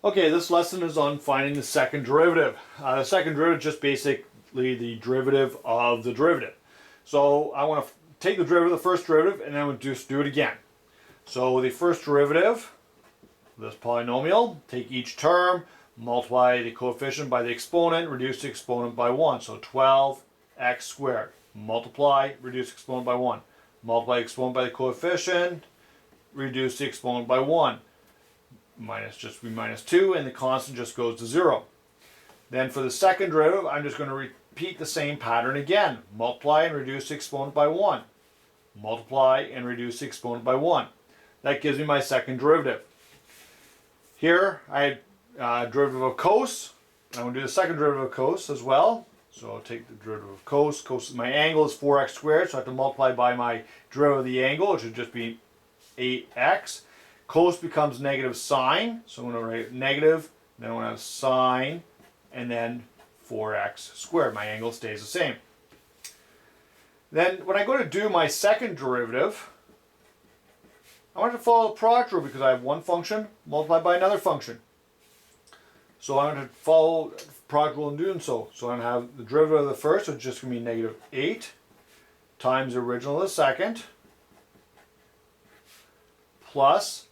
Okay, this lesson is on finding the second derivative. The second derivative is just basically the derivative of the derivative. So I want to take the derivative of the first derivative and then we'll just do it again. So the first derivative, this polynomial, take each term, multiply the coefficient by the exponent, reduce the exponent by 1. So 12x squared. Multiply, reduce the exponent by 1. Multiply the exponent by the coefficient, reduce the exponent by 1. Minus just be minus 2, and the constant just goes to 0. Then for the second derivative, I'm just going to repeat the same pattern again. Multiply and reduce the exponent by 1. Multiply and reduce the exponent by 1. That gives me my second derivative. Here I have derivative of cos. I'm going to do the second derivative of cos as well. So I'll take the derivative of cos. Cos, my angle is 4x squared, so I have to multiply by my derivative of the angle, which would just be 8x. Cos becomes negative sine, so I'm going to write negative, then I'm going to have sine, and then 4x squared. My angle stays the same. Then when I go to do my second derivative, I want to follow the product rule because I have one function multiplied by another function. So I'm going to follow the product rule in doing so. So I'm going to have the derivative of the first, which is just going to be negative 8 times the original of the second, plus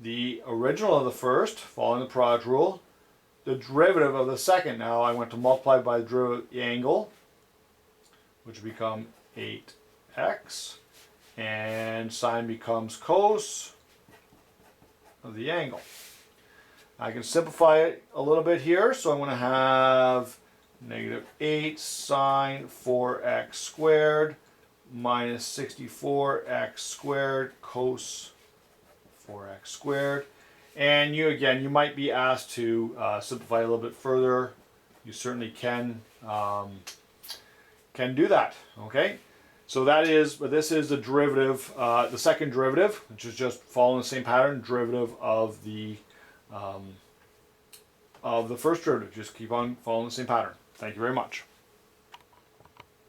the original of the first, following the product rule, the derivative of the second. Now I want to multiply by the derivative of the angle, which will become 8x, and sine becomes cos of the angle. I can simplify it a little bit here, so I'm going to have negative 8 sine 4x squared minus 64x squared cos 4x squared. And you might be asked to simplify a little bit further. You certainly can do that. Okay, so this is the derivative, the second derivative, which is just following the same pattern, derivative of the first derivative. Just keep on following the same pattern. Thank you very much.